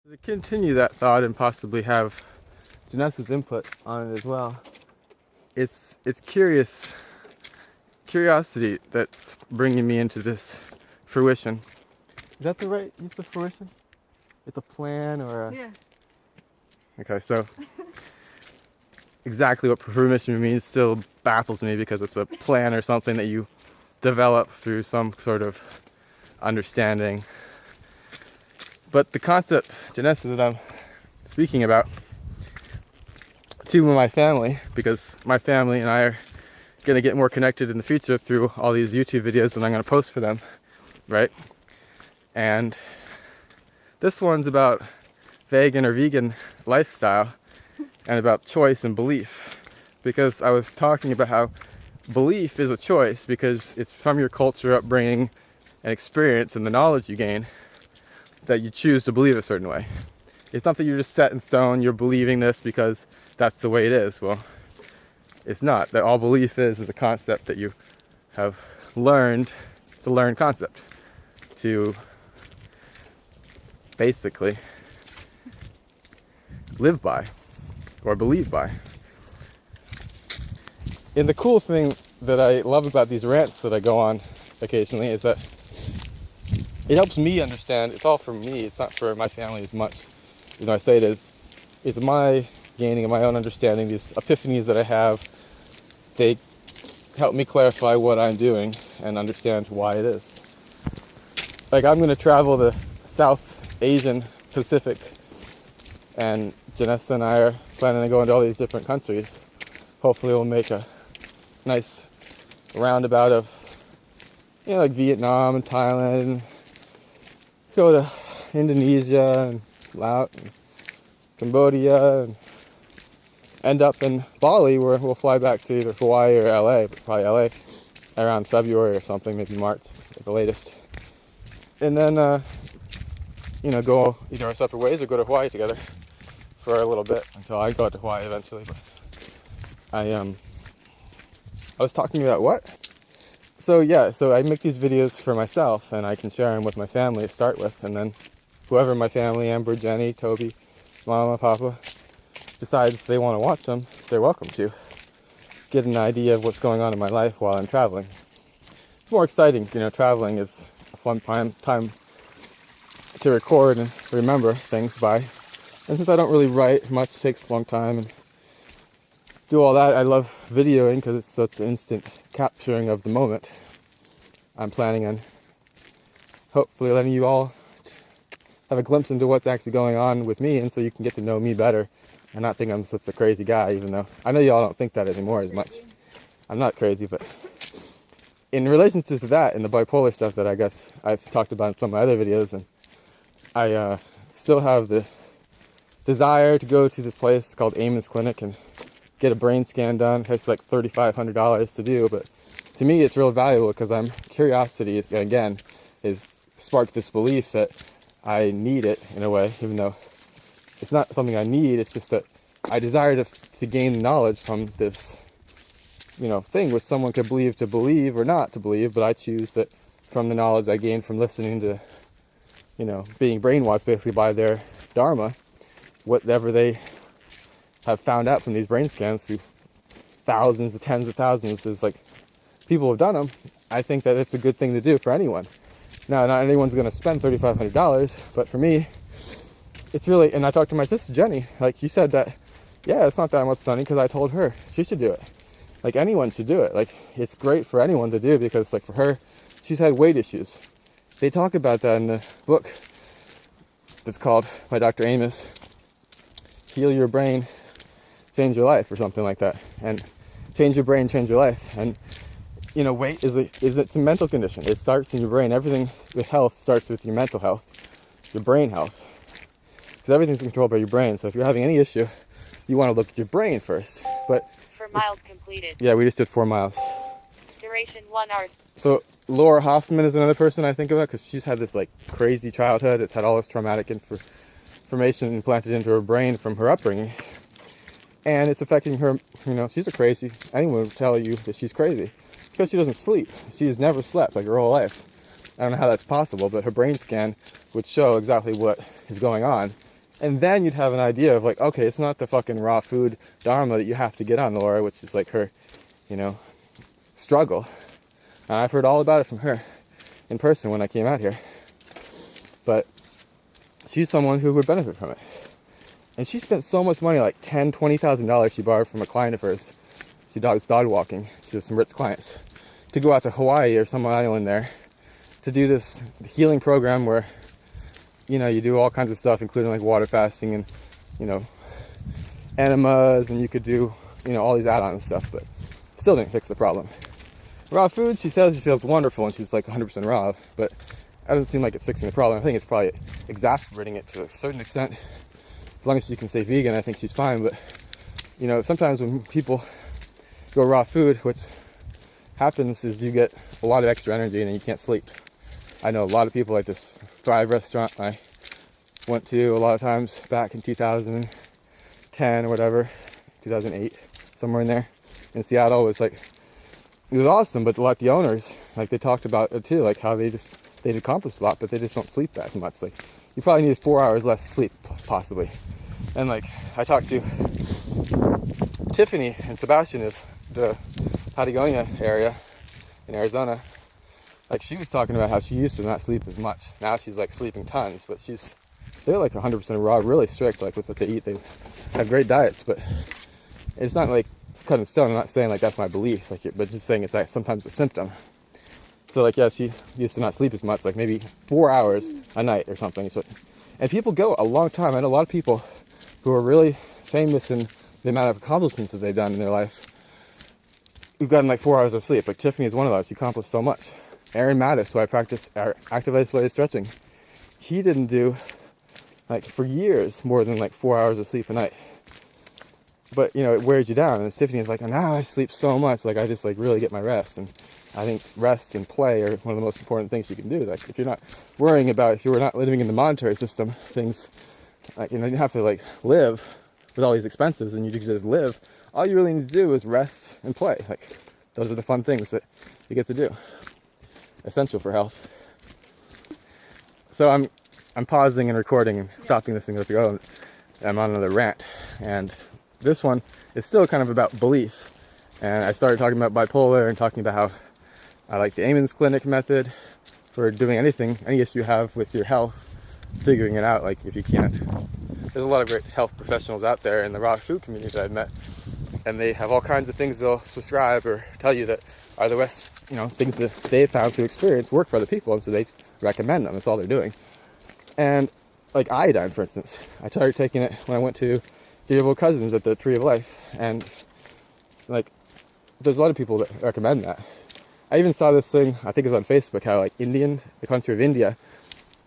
To continue that thought and possibly have Janessa's input on it as well, it's curiosity that's bringing me into this fruition. Is that the right use of fruition? It's a plan or a... Yeah. Okay, so exactly what fruition means still baffles me because it's a plan or something that you develop through some sort of understanding. But the concept, Janessa, that I'm speaking about to my family, because my family and I are going to get more connected in the future through all these YouTube videos that I'm going to post for them, right? And this one's about vegan or vegan lifestyle and about choice and belief, because I was talking about how belief is a choice because it's from your culture, upbringing, and experience and the knowledge you gain that you choose to believe a certain way. It's not that you're just set in stone, you're believing this because that's the way it is. Well, it's not. That all belief is a concept that you have learned. It's a learned concept to basically live by or believe by. And the cool thing that I love about these rants that I go on occasionally is that it helps me understand. It's all for me. It's not for my family as much. You know, I say it is. It's my gaining of my own understanding. These epiphanies that I have, they help me clarify what I'm doing and understand why it is. Like, I'm going to travel the South Asian Pacific, and Janessa and I are planning to go into all these different countries. Hopefully we'll make a nice roundabout of, you know, like Vietnam and Thailand, and go to Indonesia and Laos and Cambodia and end up in Bali, where we'll fly back to either Hawaii or LA, but probably LA around February or something, maybe March at the latest. And then, you know, go either our separate ways or go to Hawaii together for a little bit until I go to Hawaii eventually. But I was talking about what? So yeah, so I make these videos for myself and I can share them with my family to start with, and then whoever in my family, Amber, Jenny, Toby, Mama, Papa, decides they want to watch them, they're welcome to. Get an idea of what's going on in my life while I'm traveling. It's more exciting, you know, traveling is a fun time to record and remember things by. And since I don't really write much, it takes a long time and do all that, I love videoing because it's such instant capturing of the moment. I'm planning on hopefully letting you all have a glimpse into what's actually going on with me, and so you can get to know me better and not think I'm such a crazy guy, even though I know y'all don't think that anymore as much. I'm not crazy, but in relation to that and the bipolar stuff that I guess I've talked about in some of my other videos, and I still have the desire to go to this place called Amos Clinic and get a brain scan done. It takes like $3,500 to do, but to me it's real valuable because curiosity again is sparked this belief that I need it in a way, even though it's not something I need. It's just that I desire to gain knowledge from this, you know, thing which someone could believe to believe or not to believe, but I choose that from the knowledge I gain from listening to, you know, being brainwashed basically by their dharma, whatever they have found out from these brain scans through thousands of tens of thousands is like people have done them. I think that it's a good thing to do for anyone. Now, not anyone's going to spend $3,500, but for me, it's really, and I talked to my sister Jenny, like she said that, yeah, it's not that much money because I told her she should do it. Like anyone should do it. Like it's great for anyone to do because like for her, she's had weight issues. They talk about that in the book that's called by Dr. Amos, Heal Your Brain, Change Your Life, or something like that. And change your brain, change your life. And you know, weight it's a mental condition. It starts in your brain. Everything with health starts with your mental health, your brain health, because everything's controlled by your brain. So if you're having any issue, you want to look at your brain first. But 4 miles completed. Yeah, we just did 4 miles. Duration 1 hour. So Laura Hoffman is another person I think about because she's had this like crazy childhood. It's had all this traumatic information implanted into her brain from her upbringing, and it's affecting her. You know, she's a crazy. Anyone would tell you that she's crazy because she doesn't sleep. She has never slept like her whole life. I don't know how that's possible, but her brain scan would show exactly what is going on, And then you'd have an idea of like, okay, it's not the fucking raw food dharma that you have to get on Laura, which is like her, struggle. And I've heard all about it from her in person when I came out here. But she's someone who would benefit from it. And she spent so much money, like $10,000, $20,000 she borrowed from a client of hers. She does dog walking. She has some rich clients. To go out to Hawaii or some island there to do this healing program where, you do all kinds of stuff, including like water fasting and, enemas, and you could do, all these add-on stuff, but still didn't fix the problem. Raw food, she says she feels wonderful and she's like 100% raw, but it doesn't seem like it's fixing the problem. I think it's probably exacerbating it to a certain extent. As long as she can stay vegan, I think she's fine, but, sometimes when people go raw food, what's happens is you get a lot of extra energy and then you can't sleep. I know a lot of people like this Thrive restaurant I went to a lot of times back in 2010 or whatever, 2008, somewhere in there in Seattle. It was awesome, but like the owners, like they talked about it too, like how they'd accomplished a lot, but they just don't sleep that much. Like you probably need 4 hours less sleep, possibly. And like I talked to Tiffany and Sebastian of the Patagonia area in Arizona. Like she was talking about how she used to not sleep as much. Now she's like sleeping tons, but they're like 100% raw, really strict, like with what they eat. They have great diets, but it's not like cut in stone. I'm not saying like that's my belief, but just saying it's like sometimes a symptom. So like, yeah, she used to not sleep as much, like maybe 4 hours a night or something. So, and people go a long time. I know a lot of people who are really famous in the amount of accomplishments that they've done in their life who've gotten like 4 hours of sleep. Like Tiffany is one of those. She accomplished so much. Aaron Mattis, who I practice active isolated stretching, he didn't do like for years more than like 4 hours of sleep a night. But it wears you down. And Tiffany is like, now I sleep so much, like I just like really get my rest. And I think rest and play are one of the most important things you can do. Like if you're not worrying about, if you were not living in the monetary system, things like you have to like live with all these expenses, and you just live. All you really need to do is rest and play. Like those are the fun things that you get to do. Essential for health. So I'm pausing and recording and stopping this thing as I go. I'm on another rant, and this one is still kind of about belief. And I started talking about bipolar and talking about how I like the Amon's Clinic method for doing anything, any issue you have with your health, figuring it out. Like if you can't, there's a lot of great health professionals out there in the raw food community that I've met, and they have all kinds of things they'll prescribe or tell you that are the best, things that they found through experience work for other people, and so they recommend them. That's all they're doing. And like iodine, for instance, I started taking it when I went to Gabriel Cousins at the Tree of Life, and like there's a lot of people that recommend that. I even saw this thing, I think it was on Facebook, how like the country of India,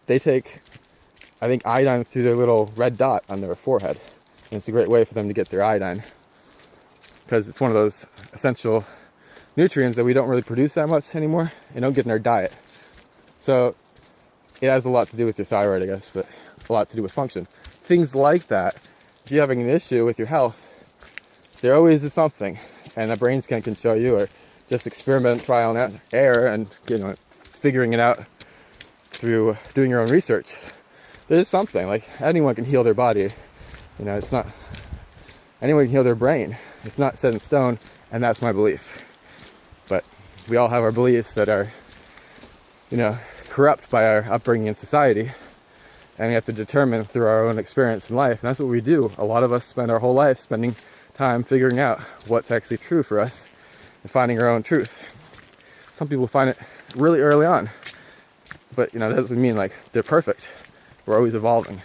they take, I think, iodine through their little red dot on their forehead, and it's a great way for them to get their iodine because it's one of those essential nutrients that we don't really produce that much anymore and don't get in our diet. So it has a lot to do with your thyroid, I guess, but a lot to do with function. Things like that, if you're having an issue with your health, there always is something, and the brain scan can show you, or just experiment, trial and error, and figuring it out through doing your own research. There's something, like anyone can heal their body. It's not, anyone can heal their brain. It's not set in stone, and that's my belief. But we all have our beliefs that are, corrupt by our upbringing in society, and we have to determine through our own experience in life, and that's what we do. A lot of us spend our whole life spending time figuring out what's actually true for us and finding our own truth. Some people find it really early on, but that doesn't mean like they're perfect. We're always evolving.